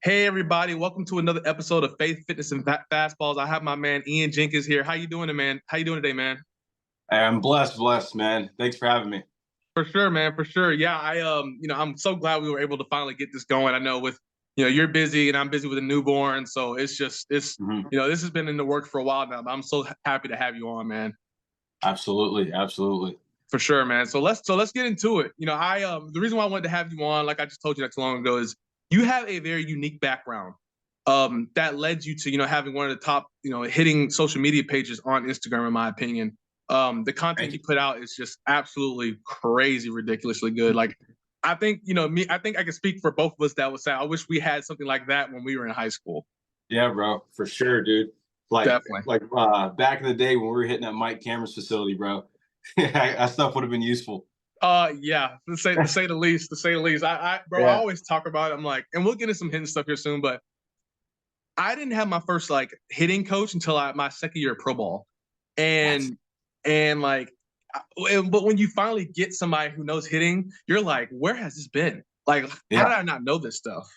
Hey everybody, welcome to another episode of Faith, Fitness, and Fastballs. I have my man Ian Jenkins here. How you doing, man? How you doing today, man? I'm blessed, man. Thanks for having me. For sure, man. For sure. Yeah, I'm so glad we were able to finally get this going. I know you're busy and I'm busy with a newborn, so Mhm. this has been in the works for a while now. But I'm so happy to have you on, man. Absolutely. For sure, man. So let's get into it. The reason why I wanted to have you on, like I just told you not too long ago, is you have a very unique background that led you to having one of the top hitting social media pages on Instagram, in my opinion. The content Thank you you. put out is just absolutely crazy, ridiculously good. Like I think me. I think I can speak for both of us that would say I wish we had something like that when we were in high school. Yeah, bro, for sure, dude. Like, Definitely. back in the day when we were hitting that Mike Cameron's facility, bro. That stuff would have been useful. Yeah, to say the least. To say the least. I Yeah. always talk about it. I'm like, and we'll get into some hidden stuff here soon, but I didn't have my first like hitting coach until my second year of pro ball, What? and like, but when you finally get somebody who knows hitting, you're like, where has this been? Like, how did Yeah. I not know this stuff?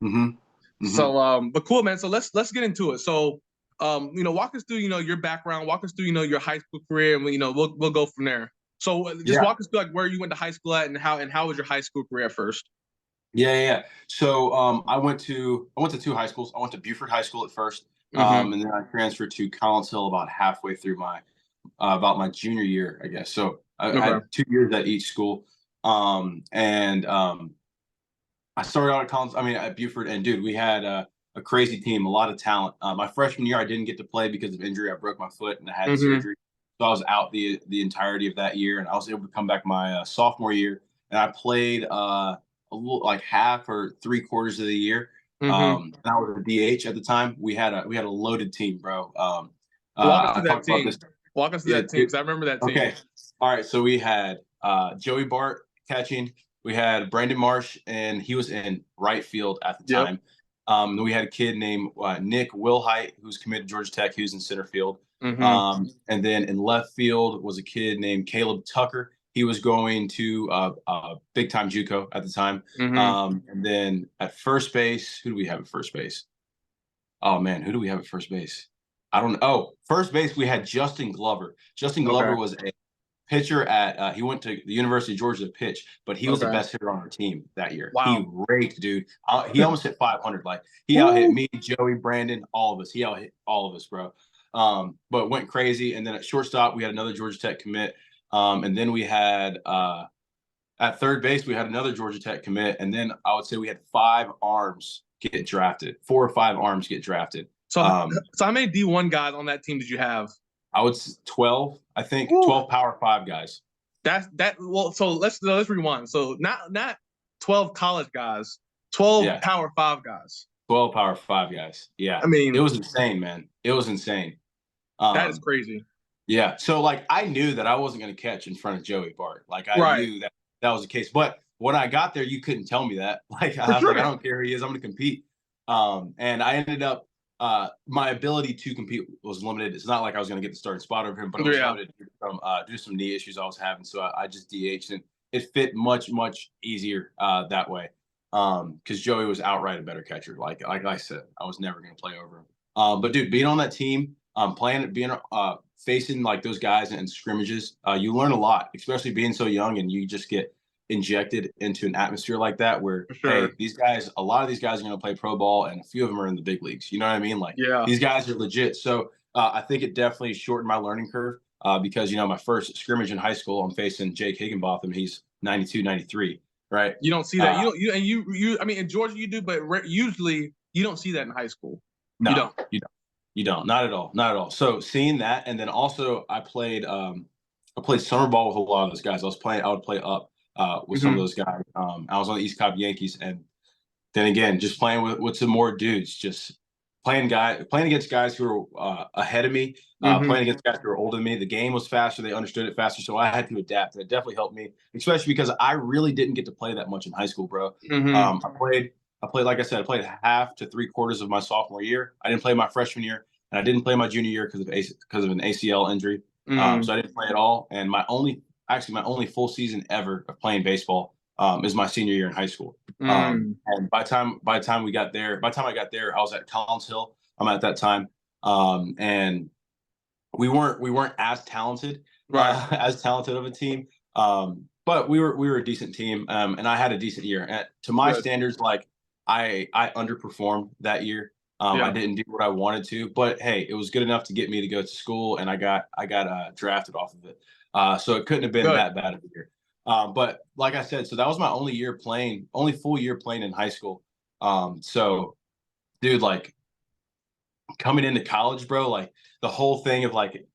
Mm-hmm. Mm-hmm. But cool, man. So let's get into it. So, walk us through your background, walk us through your high school career, and we'll go from there. So just Yeah. walk us through like where you went to high school at, and how was your high school career at first? Yeah. So I went to two high schools. I went to Buford High School at first, Mm-hmm. and then I transferred to Collins Hill about halfway through my about my junior year, I guess. So I Okay. had 2 years at each school. And I started out at Collins, I mean, at Buford, and dude, we had a crazy team, a lot of talent. My freshman year, I didn't get to play because of injury. I broke my foot and I had Mm-hmm. surgery, so I was out the entirety of that year. And I was able to come back my sophomore year, and I played a little like half or 3 quarters of the year. Mm-hmm. And I was a DH at the time. We had a loaded team, bro. Walk us I through that talked about this. team. Walk us through that It, team it, because I remember that team. okay, all right. So we had Joey Bart catching. We had Brandon Marsh, and he was in right field at the Yep. time. Then we had a kid named Nick Wilhite, who's committed to Georgia Tech, who's in center field. Mm-hmm. And then in left field was a kid named Caleb Tucker. He was going to big time JUCO at the time. Mm-hmm. And then at first base, who do we have at first base? Oh man, who do we have at first base? I don't know. Oh, first base, we had Justin Glover. Justin Okay. Glover was a pitcher at he went to the University of Georgia to pitch, but he was the Okay. best hitter on our team that year. He Wow. raked, dude. He almost hit 500. Like he out hit Woo. me, Joey, Brandon, all of us. He out hit all of us, bro. But went crazy. And then at shortstop, we had another Georgia Tech commit. And then we had at third base, we had another Georgia Tech commit. And then I would say we had 5 arms get drafted, 4 or 5 arms get drafted. So, Um, so how many D1 guys on that team did you have? I would 12, I think, Woo. 12 Power Five guys. That's that. Well, so let's rewind. So not 12 college guys, 12 Yeah. Power Five guys. 12 Power Five guys. Yeah. I It mean, was insane, man. It was insane. that is Um, crazy. yeah. So like I knew that I wasn't going to catch in front of Joey Bart. Like I Right. knew that that was the case. But when I got there, you couldn't tell me that. Like For I was like, I sure. don't care who he is, I'm going to compete. And I ended up my ability to compete was limited. It's not like I was going to get the starting spot over him, but it was Yeah. limited from due to some knee issues I was having. So I just DH'd, and it fit much easier that way. Because Joey was outright a better catcher. Like I said, I was never going to play over him. But dude, being on that team, playing, being facing like those guys in scrimmages, you learn a lot, especially being so young, and you just get injected into an atmosphere like that where, For hey, sure. these guys, a lot of these guys are going to play pro ball, and a few of them are in the big leagues. You know what I mean? Like Yeah. these guys are legit. So I think it definitely shortened my learning curve because my first scrimmage in high school, I'm facing Jake Higginbotham. He's 92, 93, right? You don't see that. You Uh, don't. You. I mean, in Georgia you do, but usually you don't see that in high school. You no, don't. you don't, not at all, not at all. So seeing that, and then also I played summer ball with a lot of those guys. I would play up with some of Mm-hmm. those guys. I was on the East Cobb Yankees, and then again, just playing with some more dudes, just playing against guys who are ahead of me, Mm-hmm. playing against guys who are older than me. The game was faster; they understood it faster, so I had to adapt. And it definitely helped me, especially because I really didn't get to play that much in high school, bro. Mm-hmm. I played, like I said, I played half to 3 quarters of my sophomore year. I didn't play my freshman year, and I didn't play my junior year because of an ACL injury. Mm-hmm. So I didn't play at all. And my only full season ever of playing baseball is my senior year in high school. And by the time we got there, by the time I got there, I was at Collins Hill. I'm at that time, and we weren't Right. as talented of a team, but we were a decent team, and I had a decent year. And to my Good. standards, like I underperformed that year. I Yeah. didn't do what I wanted to, but hey, it was good enough to get me to go to school, and I got drafted off of it. So it couldn't have been Good. that bad of a year. But like I said, so that was my only full year playing in high school. So dude, like coming into college, bro, like the whole thing of like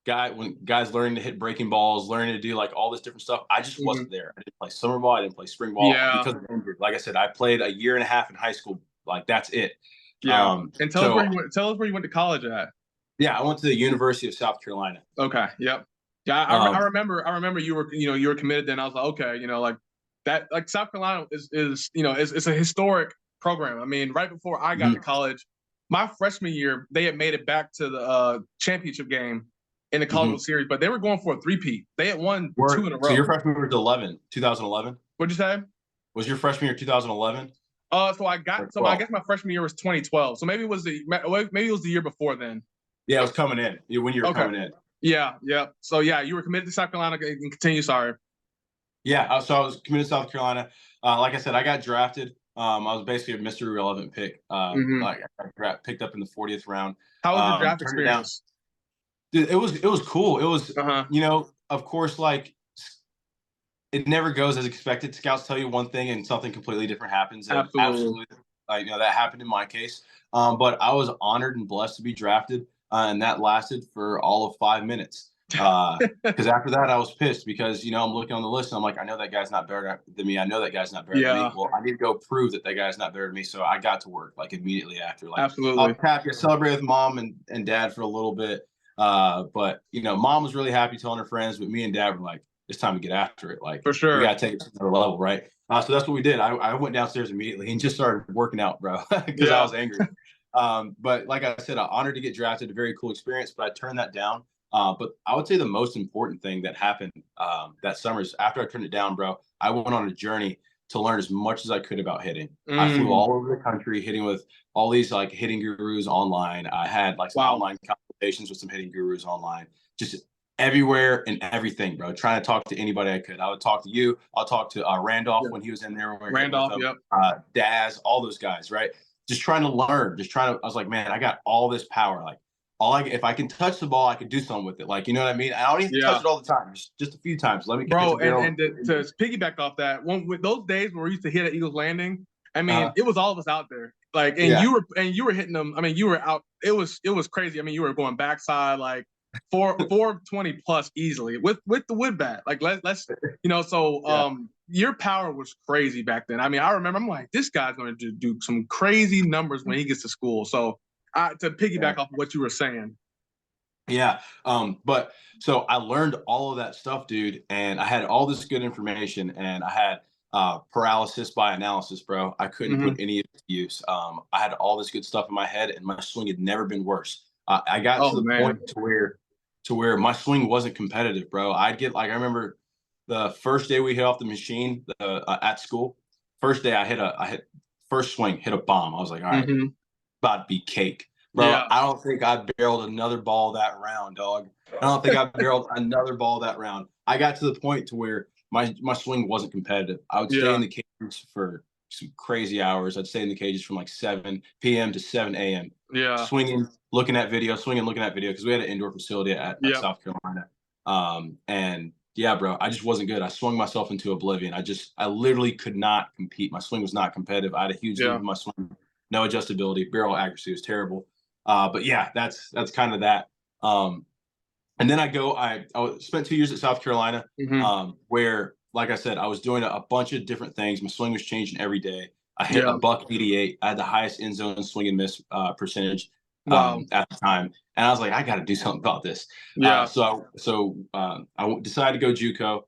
when guys learning to hit breaking balls, learning to do like all this different stuff, I just Mhm. wasn't there. I didn't play summer ball, I didn't play spring ball Yeah. because of injury. Like I said, I played a year and a half in high school. Like that's it. Yeah. Um, And tell us where so you went. Tell us where you went to college at. yeah, I went to the University of South Carolina. Okay. Yep. Yeah. I Um, remember. I remember you were committed. Then I was like, okay. Like that. Like South Carolina is it's a historic program. I mean, right before I got to mhm, college, my freshman year, they had made it back to the championship game in the College mhm. World Series, but they were going for a three-peat. They had won two in a So your row. freshman year was 2011. What'd you say? Was your freshman year 2011 So I or got so I 12? guess my freshman year was 2012. So maybe it was the year before then. Yeah, it was coming in when you were Okay. coming in. Yeah, yeah. So yeah, you were committed to South Carolina and continue. Sorry. Yeah, so I was committed to South Carolina. Like I said, I got drafted. I was basically a Mr. Irrelevant pick. Hmm. Like I picked up in the 40th round. How was the draft Turned it down. experience? Dude, it was cool. It was, Uh-huh. of course, like it never goes as expected. Scouts tell you one thing and something completely different happens, and Absolutely. absolutely, like that happened in my case. But I was honored and blessed to be drafted, and that lasted for all of 5 minutes. Because after that, I was pissed because I'm looking on the list and I'm like, I know that guy's not better than me. I know that guy's not better than me. Yeah, Well, I need to go prove that that guy's not better than me. So I got to work like immediately after. Like I was absolutely. happy to celebrate with mom and dad for a little bit. But mom was really happy telling her friends, but me and dad were like, it's time to get after it. Like For we sure. got to take it to another level, right? So that's what we did. I went downstairs immediately and just started working out, bro, because I Yeah. was angry. But like I said, I'm honored to get drafted. A very cool experience, but I turned that down. But I would say the most important thing that happened that summer is after I turned it down, bro, I went on a journey to learn as much as I could about hitting. I flew Mm. all over the country hitting with all these like hitting gurus online. I had like some Wow. online consultations with some hitting gurus online, just everywhere and everything, bro. Trying to talk to anybody I could. I would talk to you. I'll talk to Randolph Yeah. when he was in there. We were hitting with Randolph. him. Yep. Daz, all those guys, right? Just trying to learn. Just trying to. I was like, man, I got all this power. Like, if I can touch the ball, I can do something with it. Like, you know what I mean? I don't even touch Yeah. it all the time. Just a few times. Let me catch a Bro, and barrel. and to piggyback off that, with those days where we used to hit at Eagles Landing, I mean, Uh, it was all of us out there. Like, and yeah, you were hitting them. I mean, you were out. It was crazy. I mean, you were going backside like 420 plus easily with the wood bat. Like let's So yeah, your power was crazy back then. I mean, I remember I'm like, this guy's going to do some crazy numbers when he gets to school. So to yeah. piggyback off of what you were saying. Yeah. But so I learned all of that stuff, dude, and I had all this good information and I had paralysis by analysis, bro. I couldn't put Hmm. any of it to use. I had all this good stuff in my head and my swing had never been worse. I got to Oh the point man. to where my swing wasn't competitive, bro. I'd get like I remember the first day we hit off the machine at school. First day I hit first swing, hit a bomb. I was like, all right, Hmm. about to be cake. Bro, Yeah. I don't think I barreled another ball that round, dog. I don't think I barreled another ball that round. I got to the point to where my swing wasn't competitive. I would stay Yeah. in the cages for some crazy hours. I'd stay in the cages from like 7 p.m. to 7 a.m. Yeah. swinging, swinging, looking at video because we had an indoor facility at Yep. South Carolina. And yeah, bro, I just wasn't good. I swung myself into oblivion. I literally could not compete. My swing was not competitive. I had a huge lead Yeah. in my swing, no adjustability, barrel accuracy was terrible. But yeah, that's kind of that. Um, and then I spent 2 years at South Carolina, Hmm. where, like I said, I was doing a bunch of different things. My swing was changing every day. I hit a Yeah. buck 88. I had the highest end zone swing and miss percentage Wow. at the time, and I was like, I got to do something about this. Yeah. I decided to go JUCO,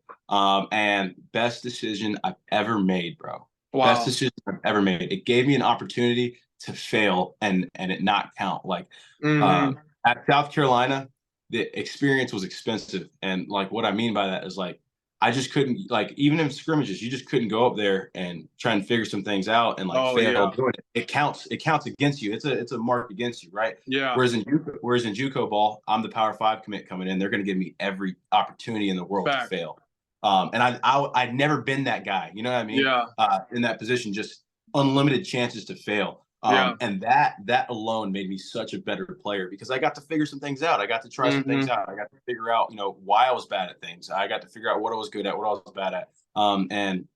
and best decision I've ever made, bro. Best Wow. decision I've ever made. It gave me an opportunity to fail and it not count. Like Hmm. at South Carolina, the experience was expensive, and like what I mean by that is like I just couldn't, like, even in scrimmages, you just couldn't go up there and try and figure some things out and like Oh fail yeah. doing it. It counts against you. It's a mark against you, right? Yeah. Whereas in JUCO ball, I'm the Power Five commit coming in. They're going to give me every opportunity in the world to Fact. fail. And I'd never been that guy. You know what I mean? Yeah. In that position, just unlimited chances to fail. Yeah. And that alone made me such a better player because I got to figure some things out. I got to try some things out. I got to figure out, why I was bad at things. I got to figure out what I was good at, what I was bad at. And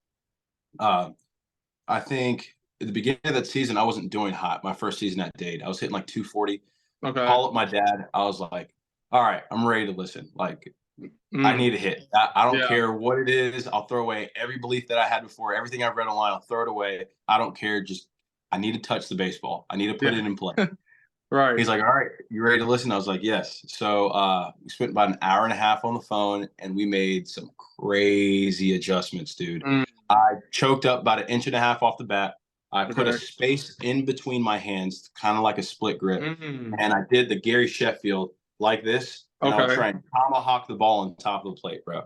I think at the beginning of that season, I wasn't doing hot. My first season at Dade, I was hitting like 240. Okay. Call up my dad. I was like, all right, I'm ready to listen. Like, I Mm. need a hit. I don't Yeah. care what it is. I'll throw away every belief that I had before, everything I've read online. I'll throw it away. I don't care. Just I need to touch the baseball. I need to put Yeah. it in play. Right. He's like, all right, you ready to listen? I was like, yes. So we spent about an hour and a half on the phone and we made some crazy adjustments, dude. Mm. I choked up about 1.5 inches off the bat. I put a Okay. space in between my hands, kind of like a split grip. Mm. And I did the Gary Sheffield like this. And I would Okay. try and tomahawk the ball on top of the plate, bro.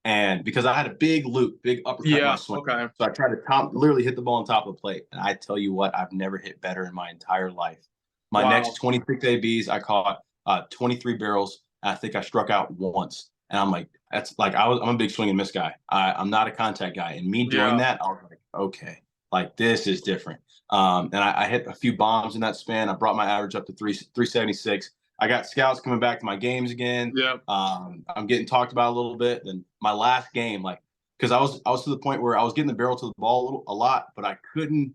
And because I had a big loop, big uppercut in my Yeah. swing. Okay. So I tried to literally hit the ball on top of the plate. And I tell you what, I've never hit better in my entire life. My next Wow. 26 ABs, I caught 23 barrels. I think I struck out once. And I'm like, that's like, I'm a big swing and miss guy. I'm not a contact guy. And me doing Yeah. that, I was like, okay, like this is different. And I hit a few bombs in that span. I brought my average up to 376. I got scouts coming back to my games again. Yeah. I'm getting talked about a little bit. Then my last game, like, because I was to the point where I was getting the barrel to the ball a lot, but I couldn't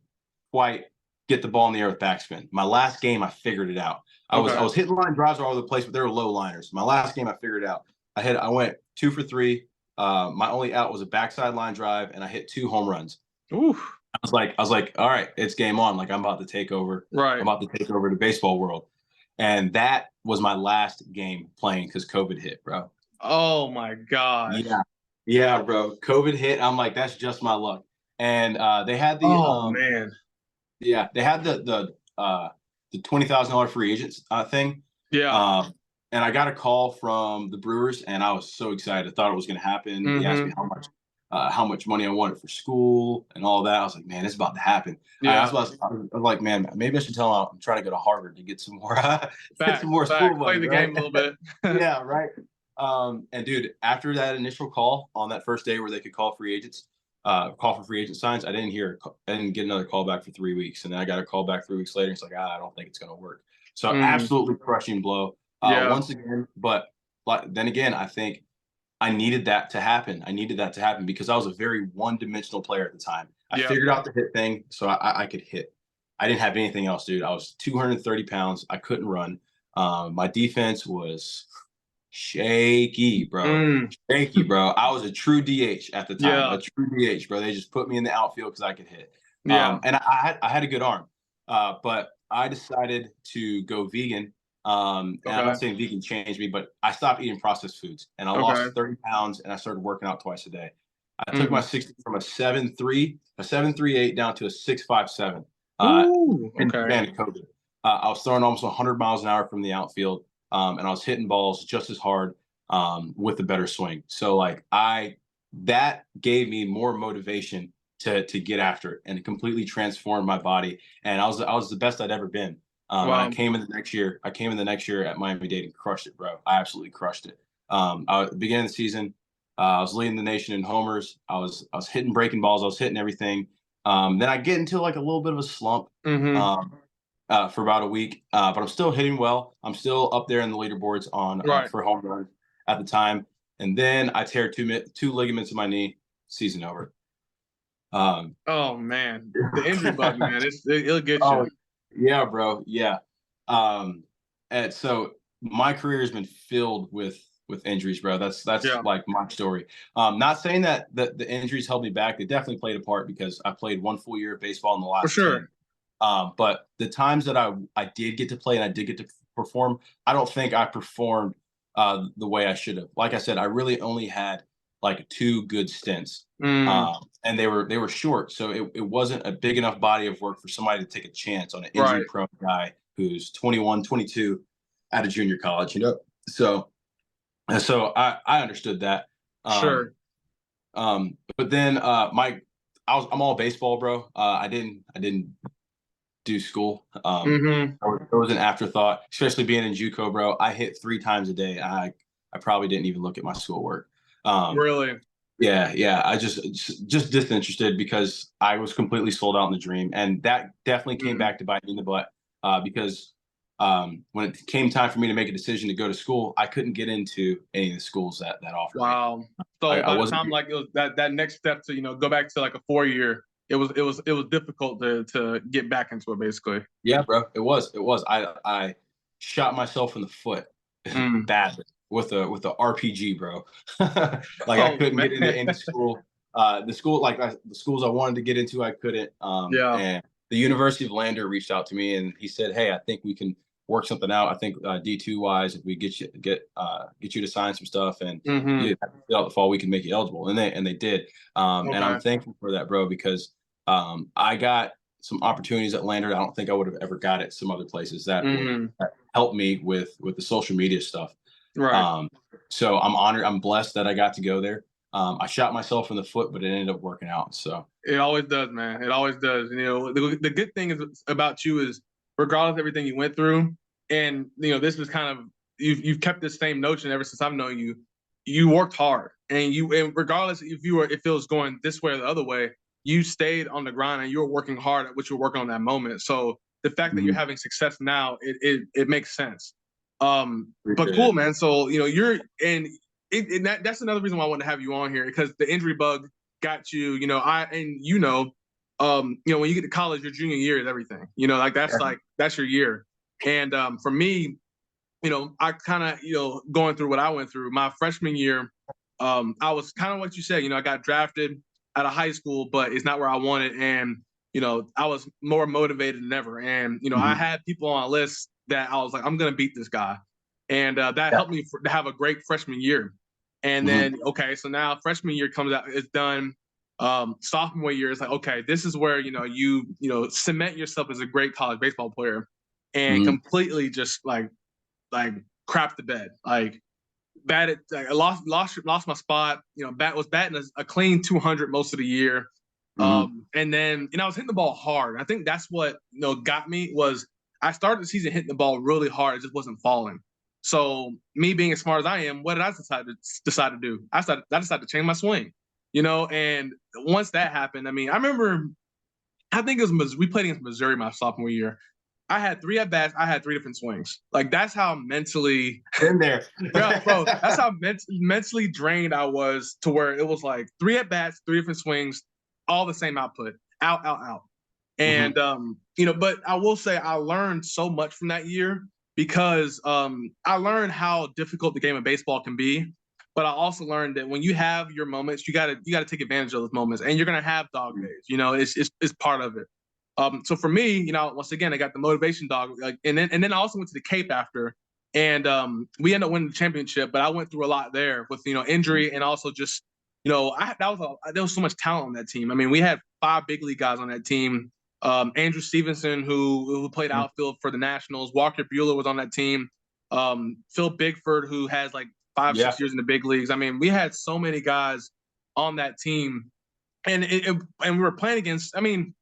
quite get the ball in the air with backspin. My last game, I figured it out. I Okay. was hitting line drives all over the place, but they were low liners. My last game, I figured it out. I went 2 for 3. My only out was a backside line drive, and I hit 2 home runs. Ooh. I was like, all right, it's game on. Like I'm about to take over. Right. I'm about to take over the baseball world. And that was my last game playing because COVID hit, bro. Oh my gosh. Yeah. Yeah, bro. COVID hit. I'm like, that's just my luck. And they had Oh man. they had the $20,000 free agents thing. Yeah. And I got a call from the Brewers, and I was so excited. I thought it was going to happen. He asked me how much money I wanted for school and all that. I was like, man, it's about to happen. Yeah. I was like, man, maybe I should tell him I'm trying to go to Harvard to get some more get some Fact. more school Fact. Play money, the right? game a little bit. Yeah, right. And dude, after that initial call on that first day where they could call free agents, call for free agent signs, I didn't get another call back for 3 weeks, and then I got a call back 3 weeks later. It's like, I don't think it's going to work. So Mm. absolutely crushing blow Yeah. once again. But then again, I think I needed that to happen. I needed that to happen because I was a very one-dimensional player at the time. I Yeah. figured out the hit thing, so I could hit. I didn't have anything else, dude. I was 230 pounds. I couldn't run. My defense was shaky, bro. Mm. Shaky, bro. I was a true DH at the time. Yeah. A true DH, bro. They just put me in the outfield because I could hit. Yeah. And I had a good arm. But I decided to go vegan. And I'm not Okay. saying vegan changed me, but I stopped eating processed foods and I Okay. lost 30 pounds and I started working out twice a day. I took my Mm. 60 from a 7.38 down to a 6.57 Ooh. in the Okay. span of COVID. I was throwing almost 100 miles an hour from the outfield, and I was hitting balls just as hard with a better swing. So that gave me more motivation to get after it, and it completely transformed my body. And I was the best I'd ever been. And I Wow. came in the next year. I came in the next year at Miami-Dade and crushed it, bro. I absolutely crushed it. At the beginning of the season, I was leading the nation in homers. I was hitting breaking balls. I was hitting everything. Then I get into like a little bit of a slump Mm-hmm. for about a week, but I'm still hitting well. I'm still up there in the leaderboards on Right. for home runs at the time. And then I tear two ligaments in my knee. Season over. Oh man, the injury bug, man, it'll get Oh you. yeah, bro. Yeah. And so my career has been filled with injuries, bro. That's Yeah. like my story. Not saying that the injuries held me back. They definitely played a part because I played 1 full year of baseball in the For last 10. sure. But the times that I did get to play and I did get to perform, I don't think I performed the way I should have. Like I said, I really only had like 2 good stints. Mm. And they were short, so it wasn't a big enough body of work for somebody to take a chance on an injury Right. prone guy who's 21, 22 at a junior college, So I understood that. Sure. But then I'm all baseball, bro. I didn't do school. Mm-hmm. It was an afterthought, especially being in JUCO, bro. I hit 3 times a day. I probably didn't even look at my schoolwork. Um, Really? yeah, yeah. I just disinterested because I was completely sold out in the dream, and that definitely came Mm. back to bite me in the butt. Because when it came time for me to make a decision to go to school, I couldn't get into any of the schools that offered me. Wow. So I by the wasn't. time like it was that next step to go back to like a 4 year, it was difficult to get back into it basically. Yeah, bro. It was. I shot myself in the foot Mm. badly with a RPG, bro. Like I Oh couldn't man. get into any school. The schools I wanted to get into, I couldn't. Yeah. And the University of Lander reached out to me and he said, "Hey, I think we can work something out. I think D2 wise, if we get you to sign some stuff and Mm-hmm. you out the fall, we can make you eligible." And they did. And I'm Okay. thankful for that, bro, because I got some opportunities at Lander. I don't think I would have ever got at some other places Mm-hmm. that helped me with the social media stuff. Right. Um, so I'm honored. I'm blessed that I got to go there. I shot myself in the foot, but it ended up working out. So It always does, man. It always does. The good thing is about you is regardless of everything you went through, and this was kind of you've kept this same notion ever since I've known you. You worked hard, and regardless if it was going this way or the other way, you stayed on the grind and you were working hard at what you were working on that moment. So the fact that you're mhm, having success now, it makes sense. But appreciate cool, it. man. So you're and that's another reason why I wanted to have you on here because the injury bug got you. When you get to college, your junior year is everything. That's your year. And for me, I kind of going through what I went through my freshman year. I was kind of what you said. I got drafted out of high school, but it's not where I wanted, and I was more motivated than ever. And I Mhm. had people on a list that I was like, I'm gonna beat this guy, and that Yeah. helped me to have a great freshman year. And Mhm. then okay, so now freshman year comes out, it's done. Sophomore year is like, okay, this is where you cement yourself as a great college baseball player, and Mhm. completely just like crap the bed. Like batted, like, I lost my spot. Was batting a clean 200 most of the year. Mhm. And then I was hitting the ball hard. I think that's what got me was I started the season hitting the ball really hard. It just wasn't falling. So me being as smart as I am, what did I decide to do? I decided to change my swing. And once that happened, I mean, I remember I think it was we played against Missouri my sophomore year. I had 3 at bats. I had 3 different swings. Like that's how mentally, Been there. yeah, bro. That's how mentally drained I was to where it was like 3 at bats, 3 different swings, all the same output, out, out, out. Mhm. And but I will say I learned so much from that year because I learned how difficult the game of baseball can be. But I also learned that when you have your moments, you gotta take advantage of those moments, and you're gonna have dog days. It's part of it. So for me, once again, I got the motivation dog, like, and then I also went to the Cape after, and we ended up winning the championship. But I went through a lot there with injury and also just there was so much talent on that team. I mean, we had 5 big league guys on that team. Andrew Stevenson, who played Mhm. outfield for the Nationals. Walker Buehler was on that team. Phil Bigford, who has like five, Yeah. 6 years in the big leagues. I mean, we had so many guys on that team, and and we were playing against. I mean,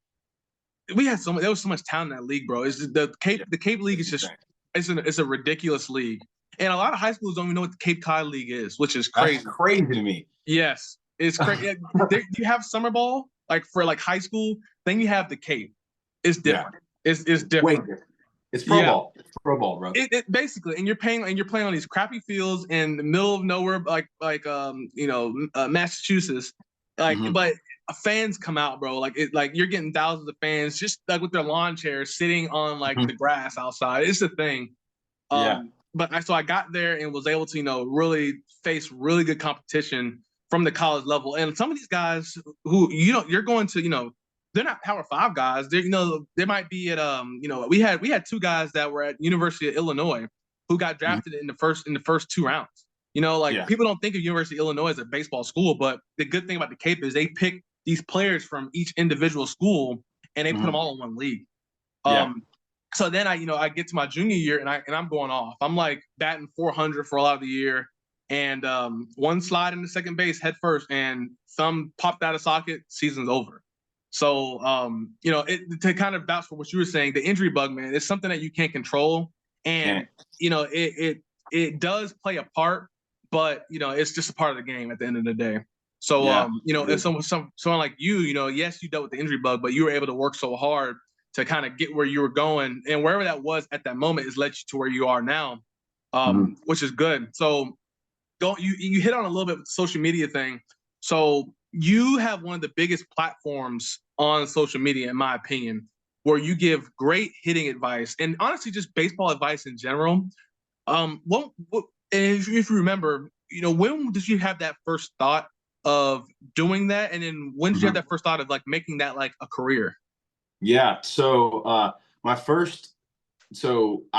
there was so much talent in that league, bro. It's just Yeah. the Cape League is It's just insane. it's a ridiculous league, and a lot of high schools don't even know what the Cape Cod League is, which is That's crazy. crazy to me. Yes, it's crazy. You have summer ball like for like high school, then you have the Cape. It's Yeah. different. It's Way different. different. It's pro Yeah, ball. It's pro ball, bro. it basically, and you're playing on these crappy fields in the middle of nowhere, Massachusetts, Mhm. but fans come out, bro. Like you're getting thousands of fans just like with their lawn chairs sitting on like Mhm. the grass outside. It's a thing. Yeah. So I got there and was able to really face really good competition from the college level, and some of these guys who you're going to they're not Power 5 guys. They might be at we had 2 guys that were at University of Illinois who got Mhm. drafted in the first 2 rounds. Like Yeah. people don't think of University of Illinois as a baseball school, but the good thing about the Cape is they pick these players from each individual school and they put them Mhm. all in one league. Yeah. So then I get to my junior year and I'm going off. I'm like batting 400 for a lot of the year. and one slide into second base head first, and thumb popped out of socket, season's over. So, to kind of vouch for what you were saying, the injury bug, man, it's something that you can't control, and it does play a part, but it's just a part of the game at the end of the day. So, if someone like you, yes, you dealt with the injury bug, but you were able to work so hard to kind of get where you were going, and wherever that was at that moment has led you to where you are now, which is good. So, you hit on a little bit with the social media thing. So you have one of the biggest platforms on social media, in my opinion, where you give great hitting advice and honestly just baseball advice in general. What if you remember, when did you have that first thought of doing that, and then when did you have that first thought of like making that like a career? Yeah. So I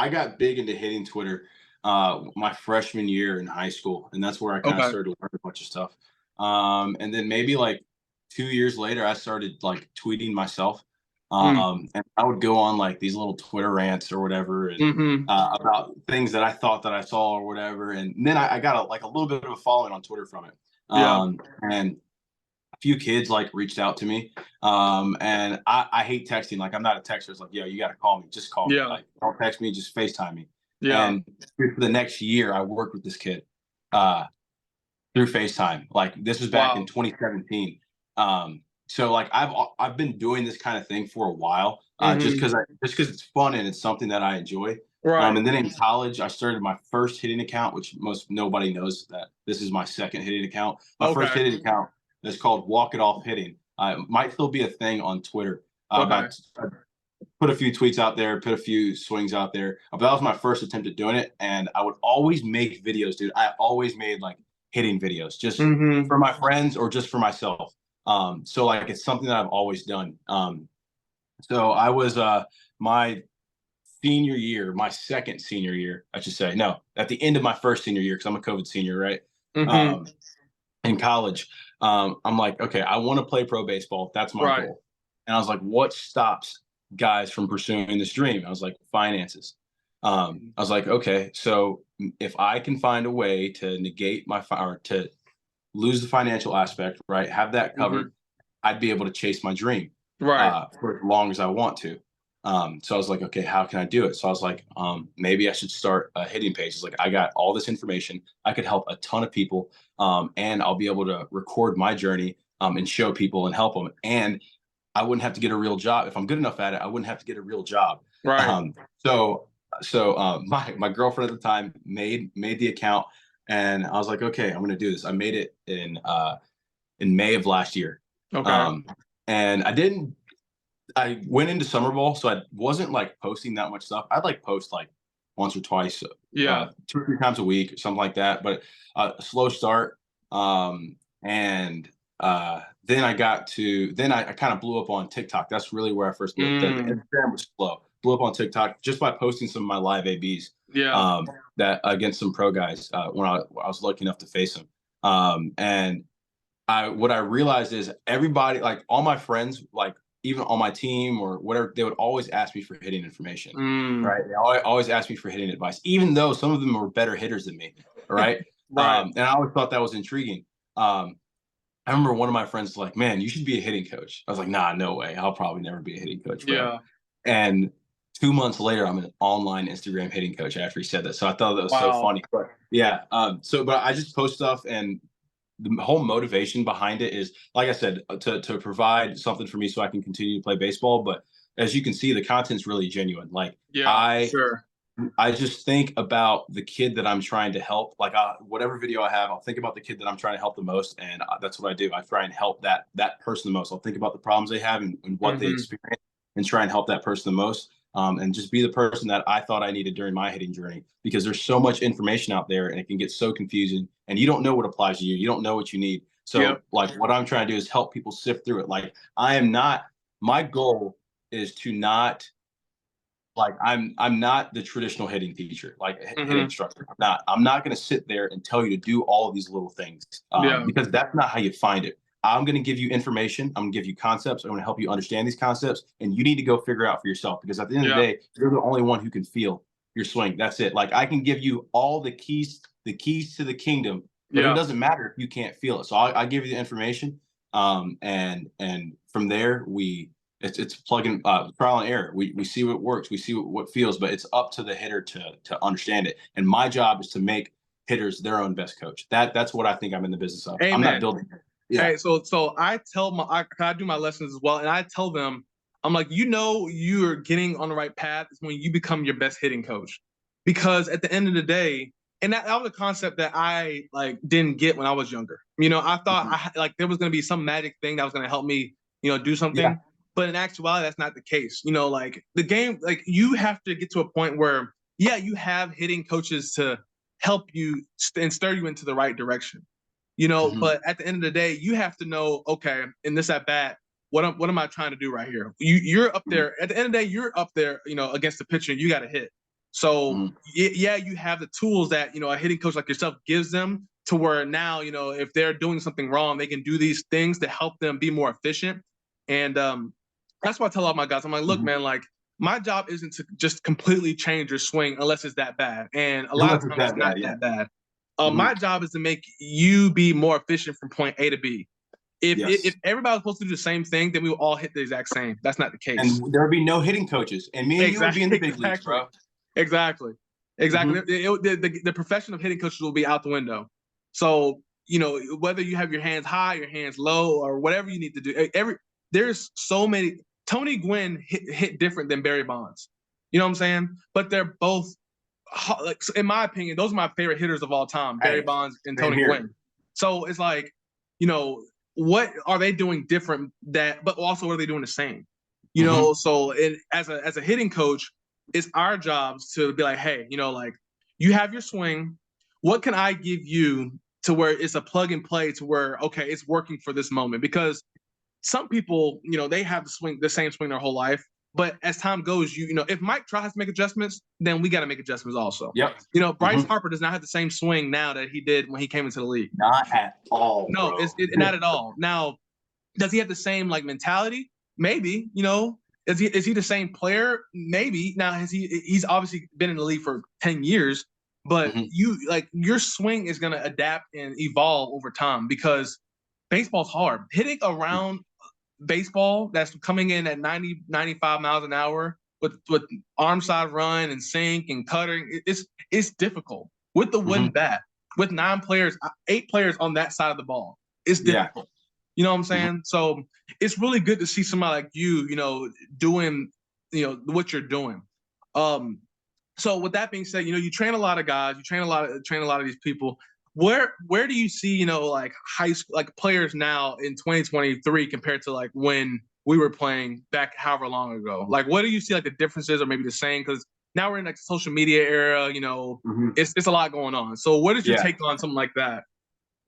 got big into hitting Twitter my freshman year in high school, and that's where I kind of started to learn a bunch of stuff. And then maybe like 2 years later, I started like tweeting myself. And I would go on like these little Twitter rants or whatever, and about things that I thought that I saw or whatever. And then I got a little bit of a following on Twitter from it. And a few kids like reached out to me. And I hate texting. Like, I'm not a texter. It's like, yo, you got to call me. Just call me. Like, don't text me. Just FaceTime me. And for the next year, I worked with this kid through FaceTime. Like, this was back in 2017. So like I've been doing this kind of thing for a while, just because it's fun and it's something that I enjoy. And then in college, I started my first hitting account, which nobody knows that this is my second hitting account. My first hitting account is called Walk It Off Hitting. Might still be a thing on Twitter. Put a few tweets out there, put a few swings out there. But that was my first attempt at doing it, and I would always make videos, dude. I always made like hitting videos, just for my friends or just for myself. So like it's something that I've always done. So I was my second senior year, I should say. No, at the end of my first senior year, because I'm a COVID senior, right? In college, I'm like, okay, I want to play pro baseball. That's my goal. And I was like, what stops guys from pursuing this dream? I was like, finances. I was like, okay, so if I can find a way to negate or to lose the financial aspect, right, have that covered, I'd be able to chase my dream for as long as I want to. So I was like, okay, how can I do it? So I was like, maybe I should start a hitting page. It's like, I got all this information. I could help a ton of people, and I'll be able to record my journey and show people and help them. And I wouldn't have to get a real job. If I'm good enough at it, I wouldn't have to get a real job. So my girlfriend at the time made the account, and I was like, okay, I'm going to do this. I made it in May of last year. And I went into summer ball, so I wasn't like posting that much stuff. I'd like post like once or twice, 2 or 3 times a week or something like that. But a slow start. And then I kind of blew up on TikTok. That's really where I first blew up. Instagram was slow. Blew up on TikTok just by posting some of my live ABs. That against some pro guys when I was lucky enough to face them. And what I realized is everybody, like all my friends, like even on my team or whatever, they would always ask me for hitting information, right? They always ask me for hitting advice, even though some of them were better hitters than me, right? And I always thought that was intriguing. I remember one of my friends was like, man, you should be a hitting coach. I was like, nah, no way. I'll probably never be a hitting coach, bro. And 2 months later, I'm an online Instagram hitting coach after he said that. So I thought that was so funny. But but I just post stuff, and the whole motivation behind it is, like I said, to provide something for me so I can continue to play baseball. But as you can see, the content's really genuine. Like I just think about the kid that I'm trying to help. Like whatever video I have, I'll think about the kid that I'm trying to help the most, and that's what I do. I try and help that person the most. I'll think about the problems they have and what they experience, and try and help that person the most. And just be the person that I thought I needed during my hitting journey, because there's so much information out there and it can get so confusing, and you don't know what applies to you. You don't know what you need. So like what I'm trying to do is help people sift through it. Like my goal is to not, like, I'm not the traditional hitting teacher, like hitting instructor. I'm not going to sit there and tell you to do all of these little things because that's not how you find it. I'm going to give you information. I'm going to give you concepts. I'm going to help you understand these concepts, and you need to go figure out for yourself, because at the end of the day, you're the only one who can feel your swing. That's it. Like I can give you all the keys to the kingdom, but it Yeah. doesn't matter if you can't feel it. So I give you the information, and from there it's plug and trial and error. We see what works, we see what feels, but it's up to the hitter to understand it. And my job is to make hitters their own best coach. That's what I think I'm in the business of. I'm not Amen. building. Yeah. Hey, so I tell I do my lessons as well, and I tell them, I'm like, you're getting on the right path is when you become your best hitting coach, because at the end of the day, and that was a concept that I like didn't get when I was younger. I thought like there was going to be some magic thing that was going to help me, do Yeah. something, but in actuality, that's not the case. Like the game, like you have to get to a point where, yeah, you have hitting coaches to help you and stir you into the right direction. But at the end of the day, you have to know, okay, in this at bat, what am I trying to do right here? You're up there at the end of the day. You're up there, against the pitcher. You got to hit. So yeah, you have the tools that a hitting coach like yourself gives them to where now if they're doing something wrong, they can do these things to help them be more efficient. And that's why I tell all my guys, I'm like, look, man, like my job isn't to just completely change your swing unless it's that bad, and a lot of times it's not that bad. My job is to make you be more efficient from point A to B. If everybody was supposed to do the same thing, then we would all hit the exact same. That's not the case. And there would be no hitting coaches, and me and you would be in the big leagues, bro. Exactly. The profession of hitting coaches will be out the window. So whether you have your hands high, your hands low, or whatever you need to do, there's so many. Tony Gwynn hit different than Barry Bonds. You know what I'm saying? But they're both, like, in my opinion, those are my favorite hitters of all time, Barry Bonds and Tony Gwynn. So it's like, what are they doing different but also what are they doing the same? So as a hitting coach, it's our jobs to be like, hey, like you have your swing. What can I give you to where it's a plug and play to where, okay, it's working for this moment? Because some people, they have the same swing their whole life. But as time goes, if Mike tries to make adjustments, then we got to make adjustments also. Yep. Bryce Harper does not have the same swing now that he did when he came into the league. Not at all. No, not at all. Now, does he have the same like mentality? Maybe. Is he the same player? Maybe. Now, he's obviously been in the league for 10 years, but your swing is going to adapt and evolve over time because baseball's hard. Hitting around baseball that's coming in at 90, 95 miles an hour with arm side run and sink and cutting, it's difficult. With the wooden bat, with 8 players on that side of the ball, it's difficult. You know what I'm saying? So it's really good to see somebody like you, doing, what you're doing. So with that being said, you train a lot of guys, you train a lot of these people. Where do you see, like high school, like players now in 2023 compared to like when we were playing back however long ago? Like, what do you see like the differences or maybe the same? Because now we're in like the social media era, it's a lot going on. So what is your take on something like that?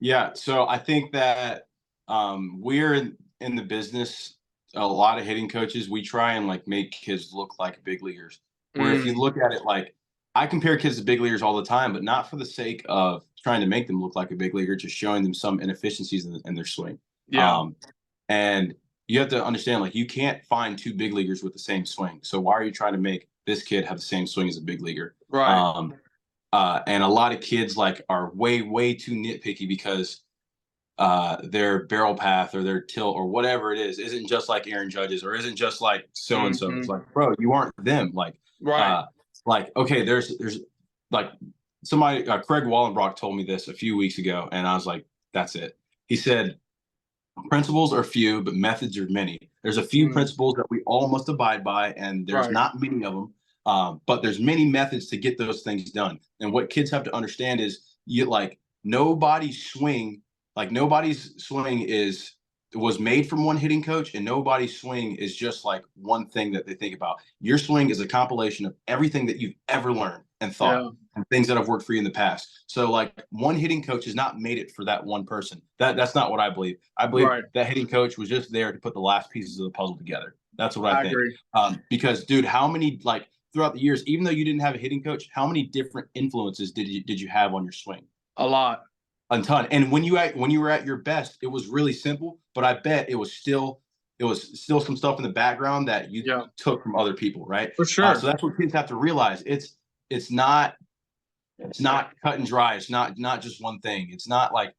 Yeah. So I think that we're in the business, a lot of hitting coaches, we try and like make kids look like big leaguers. Where if you look at it, like I compare kids to big leaguers all the time, but not for the sake of trying to make them look like a big leaguer, just showing them some inefficiencies in their swing. Yeah. And you have to understand, like, you can't find 2 big leaguers with the same swing. So why are you trying to make this kid have the same swing as a big leaguer? Right. And a lot of kids like are way, way too nitpicky because their barrel path or their tilt or whatever it is isn't just like Aaron Judge's or isn't just like so and so. It's like, bro, you aren't them. Like, like, okay, there's like somebody, Craig Wallenbrock told me this a few weeks ago, and I was like, that's it. He said, principles are few, but methods are many. There's a few principles that we all must abide by, and there's not many of them, but there's many methods to get those things done. And what kids have to understand is nobody's swing was made from one hitting coach, and nobody's swing is just like one thing that they think about. Your swing is a compilation of everything that you've ever learned and thought and things that have worked for you in the past. So like one hitting coach has not made it for that one person. That's not what I believe. I believe that hitting coach was just there to put the last pieces of the puzzle together. That's what I think. Agree. Because dude, how many, like throughout the years, even though you didn't have a hitting coach, how many different influences did you have on your swing? A lot. A ton. And when you were at your best, it was really simple, but I bet it was still some stuff in the background that you took from other people, right? For sure. So that's what kids have to realize. It's it's not cut and dry. It's not just one thing. It's not like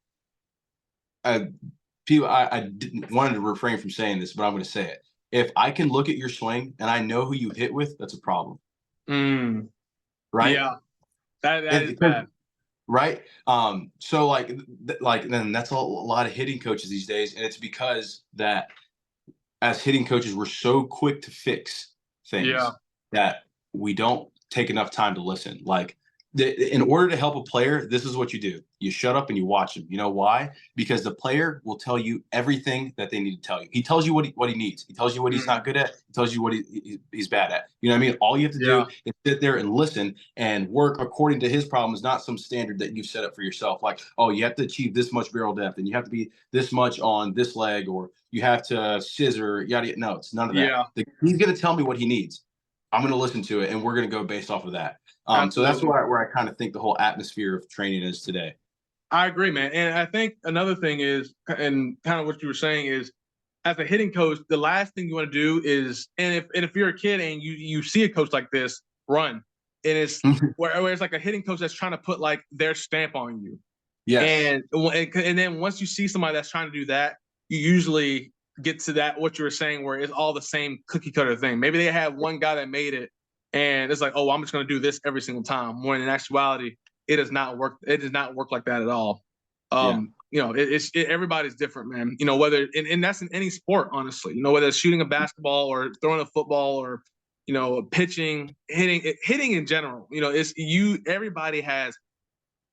people. I didn't wanted to refrain from saying this, but I'm going to say it. If I can look at your swing and I know who you hit with, that's a problem. Right? Yeah, that is bad. Right. So like then that's a lot of hitting coaches these days, and it's because that as hitting coaches, we're so quick to fix things that we don't take enough time to listen. Like in order to help a player, this is what you do. You shut up and you watch him. You know why? Because the player will tell you everything that they need to tell you. He tells you what he needs. He tells you what he's not good at. He tells you what he's bad at. You know what I mean? All you have to do is sit there and listen and work according to his problems, not some standard that you've set up for yourself. Like, oh, you have to achieve this much barrel depth and you have to be this much on this leg, or you have to scissor, yada. No, it's none of that. He's going to tell me what he needs. I'm going to listen to it, and we're going to go based off of that. So that's where I kind of think the whole atmosphere of training is today. I agree, man. And I think another thing is, and kind of what you were saying is, as a hitting coach, the last thing you want to do is, and if you're a kid and you see a coach like this, run. And it's where it's like a hitting coach that's trying to put like their stamp on you. Yes. And then once you see somebody that's trying to do that, you usually get to that, what you were saying, where it's all the same cookie cutter thing. Maybe they have one guy that made it, and it's like, oh, I'm just going to do this every single time. When in actuality, it does not work. It does not work like that at all. You know, everybody's different, man. You know, whether and that's in any sport, honestly. You know, whether it's shooting a basketball or throwing a football or, you know, pitching, hitting in general. You know, everybody has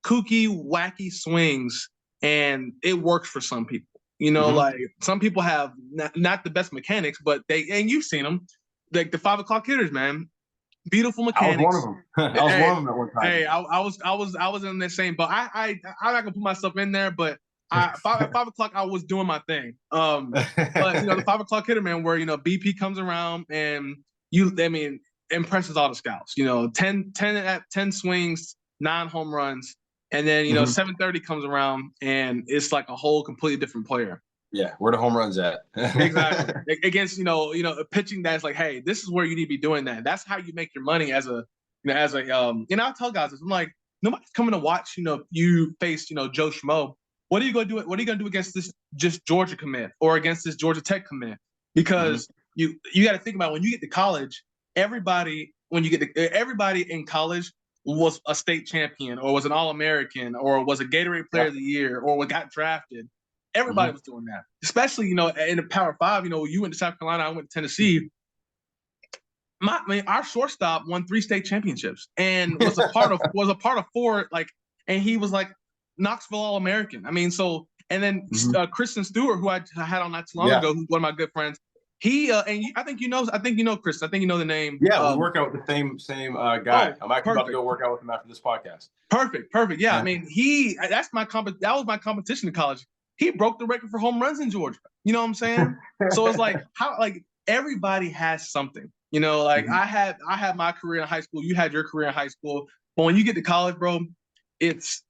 kooky, wacky swings, and it works for some people. You know, like some people have not the best mechanics, but and you've seen them, like the 5 o'clock hitters, man. Beautiful mechanics. I was one of them. I was one of them at one time. Hey, I was in the same boat. I'm not gonna put myself in there, but at 5 o'clock I was doing my thing. But you know, the 5 o'clock hitter, man, where you know BP comes around and impresses all the scouts. You know, 10 swings, 9 home runs, and then you know 7:30 comes around and it's like a whole completely different player. Yeah, where the home runs at? Exactly. Against, you know, a pitching that's like, hey, this is where you need to be doing that. That's how you make your money as a, you know, I tell guys this. I'm like, nobody's coming to watch, you know, you face, you know, Joe Schmo. What are you going to do? What are you going to do against this just Georgia commit or against this Georgia Tech commit? Because you got to think about when you get to college, everybody in college was a state champion or was an All-American or was a Gatorade Player of the Year or got drafted. Everybody was doing that, especially, you know, in the Power 5. You know, you went to South Carolina, I went to Tennessee. Our shortstop won 3 state championships and was a part of 4. Like, and he was like Knoxville All-American. I mean, so and then Kristen Stewart, who I had on not too long ago, who's one of my good friends. He I think you know Chris. I think you know the name. Yeah, we work out with the same guy. I'm actually about to go work out with him after this podcast. Perfect. Yeah, I mean, that was my competition in college. He broke the record for home runs in Georgia. You know what I'm saying? So it's like everybody has something. You know, like I had my career in high school. You had your career in high school. But when you get to college, bro, it's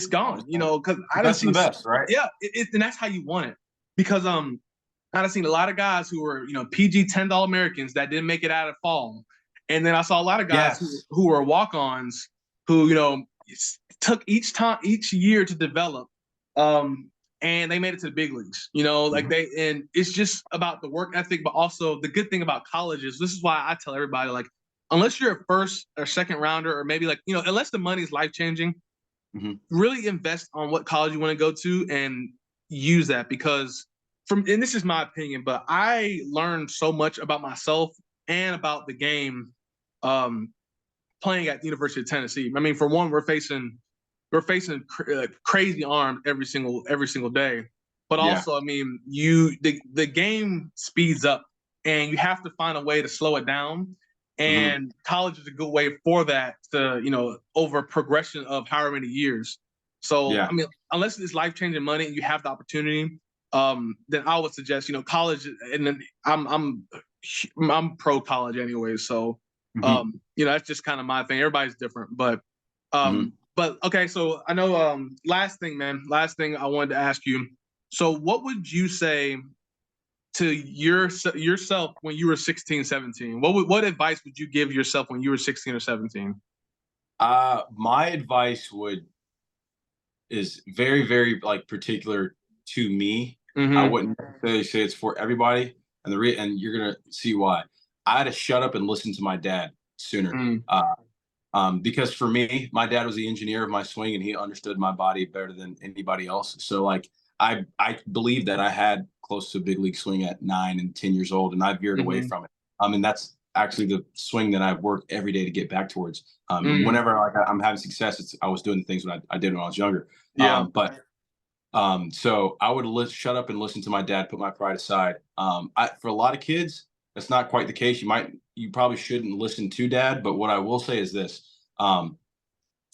gone. You know, because I done seen the best, right? Yeah, and that's how you want it. Because I've seen a lot of guys who were, you know, PG $10 Americans that didn't make it out of fall, and then I saw a lot of guys who were walk-ons who, you know, took each year to develop. And they made it to the big leagues, you know, like and it's just about the work ethic, but also the good thing about college is this is why I tell everybody, like, unless you're a first or second rounder, or maybe like, you know, unless the money's life-changing, really invest on what college you want to go to and use that because and this is my opinion, but I learned so much about myself and about the game playing at the University of Tennessee. I mean, for one, we're facing crazy arms every single day, but also, I mean, the game speeds up, and you have to find a way to slow it down. And college is a good way for that to, you know, over progression of however many years. So I mean, unless it's life-changing money and you have the opportunity, then I would suggest, you know, college. And then I'm pro college anyway, so you know, that's just kind of my thing. Everybody's different, but. But okay, so I know last thing I wanted to ask you. So what would you say to yourself when you were 16, 17? What advice would you give yourself when you were 16 or 17? My advice is very, very like particular to me. I Mm-hmm. wouldn't necessarily say it's for everybody, and and you're gonna see why. I had to shut up and listen to my dad sooner. Mm. Because for me, my dad was the engineer of my swing, and he understood my body better than anybody else. So like I believe that I had close to a big league swing at 9 and 10 years old, and I veered away Mm-hmm. from it. And that's actually the swing that I work every day to get back towards. Mm. Whenever like I'm having success, I was doing the things I did when I was younger. Yeah. But so I would shut up and listen to my dad, put my pride aside. For a lot of kids, that's not quite the case. You probably shouldn't listen to dad. But what I will say is this: um,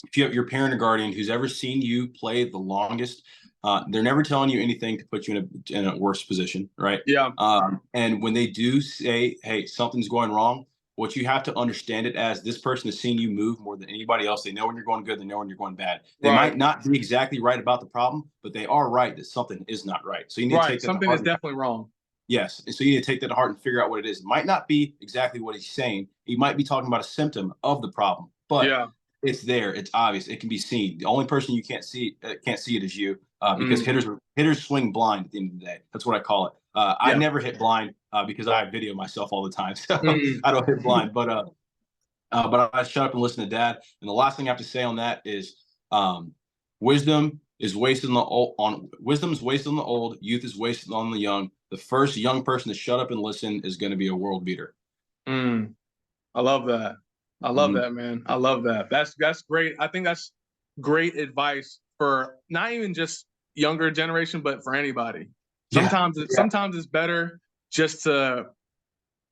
if you have your parent or guardian who's ever seen you play the longest, they're never telling you anything to put you in a worse position, right? Yeah. And when they do say, "Hey, something's going wrong," what you have to understand it as this person has seen you move more than anybody else. They know when you're going good. They know when you're going bad. They Right. might not be exactly right about the problem, but they are right that something is not right. So you need to Right. take that to Something is heart. definitely wrong. Yes. And so you need to take that to heart and figure out what it is. It might not be exactly what he's saying. He might be talking about a symptom of the problem, but Yeah. it's there. It's obvious. It can be seen. The only person you can't see it is you, because Mm. hitters swing blind at the end of the day. That's what I call it. I Yeah. never hit blind because I video myself all the time, so Mm. I don't hit blind. But I shut up and listen to dad. And the last thing I have to say on that is, wisdom is wasted wisdom is wasted on the old. Youth is wasted on the young. The first young person to shut up and listen is going to be a world beater. Mm. I love that. I love Mhm. that, man. I love that. That's great. I think that's great advice for not even just younger generation, but for anybody. Yeah. Sometimes it's better just to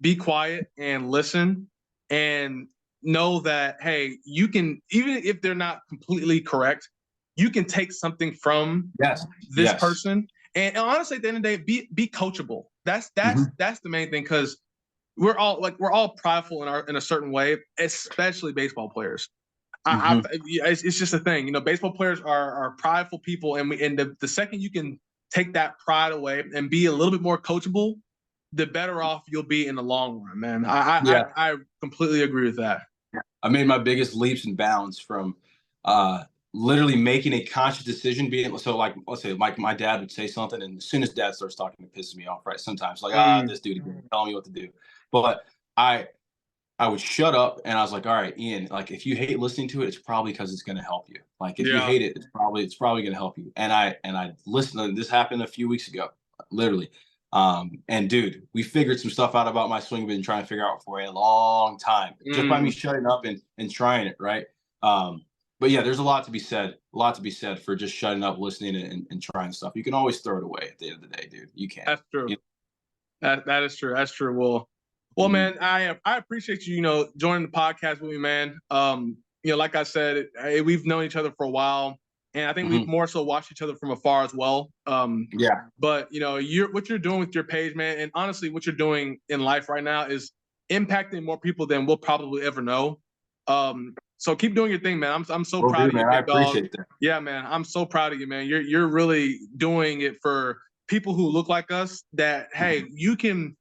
be quiet and listen and know that, hey, you can, even if they're not completely correct, you can take something from Yes. this Yes. person. And honestly, at the end of the day, be coachable. That's that's Mhm. that's the main thing, because we're all prideful in a certain way, especially baseball players. Mhm. It's just a thing, Baseball players are prideful people, and the second you can take that pride away and be a little bit more coachable, the better off you'll be in the long run, man. Yeah. I completely agree with that. I made my biggest leaps and bounds from uh, literally making a conscious decision. Being so, like, let's say, like my dad would say something, and as soon as dad starts talking, it pisses me off. Right? Sometimes, like, Mm, this dude again, telling me what to do. But I I would shut up, and I was like, all right, Ian, like if you hate listening to it, it's probably because it's going to help you. Like if you yeah. hate it, it's probably going to help you. And I listened. This happened a few weeks ago, literally. And dude, we figured some stuff out about my swing. Been trying to figure out for a long time, just by me Mm, shutting up and trying it. Right. But yeah, there's a lot to be said. A lot to be said for just shutting up, listening, and trying stuff. You can always throw it away at the end of the day, dude. You can. that's true. You That is true. That's true. Well, know? man, I appreciate you, joining the podcast with me, man. Like I said, we've known each other for a while, and I think we've Mhm. more so watched each other from afar as well. Yeah. But what you're doing with your page, man, and honestly, what you're doing in life right now is impacting more people than we'll probably ever know. So keep doing your thing, man. I'm so Will proud do, of you, man. I big dog. appreciate that. Yeah, man, I'm so proud of you, man. You're really doing it for people who look like us. That, hey, you can,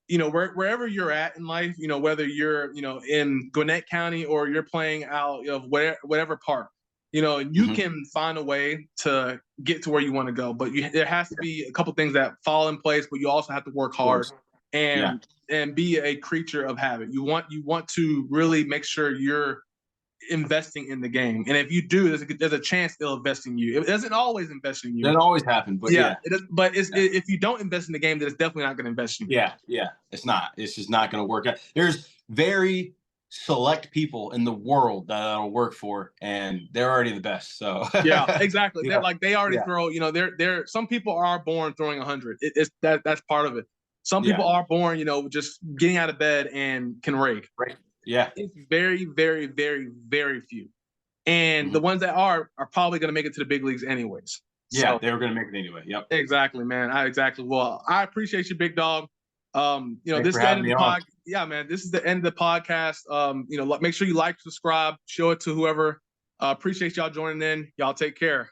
wherever you're at in life, whether you're, in Gwinnett County or you're playing out of whatever park, you Mhm. can find a way to get to where you want to go. But there has to be a couple things that fall in place, but you also have to work Of hard course. Yeah. and be a creature of habit. You want to really make sure you're investing in the game. And if you do, there's a chance they'll invest in you. It doesn't always invest in you. That always happened, but Yeah, yeah. it is, but Yeah. if you don't invest in the game, then it's definitely not going to invest in you. Yeah, yeah. It's not. It's just not going to work out. There's very select people in the world that'll work for, and they're already the best. So, Yeah, exactly. They're yeah, like, they already yeah, throw. They're some people are born throwing 100. It's that's part of it. Some yeah. people are born, just getting out of bed and can rake. Right. Yeah. It's very, very, very, very few. And the Mhm. ones that are probably going to make it to the big leagues anyways. Yeah, So they were going to make it anyway. Yep. exactly, man. Exactly. Well, I appreciate you, big dog. Thanks This for is the end having of me the on. pod. Yeah, man. This is the end of the podcast. Make sure you like, subscribe, show it to whoever. Appreciate y'all joining in. Y'all take care.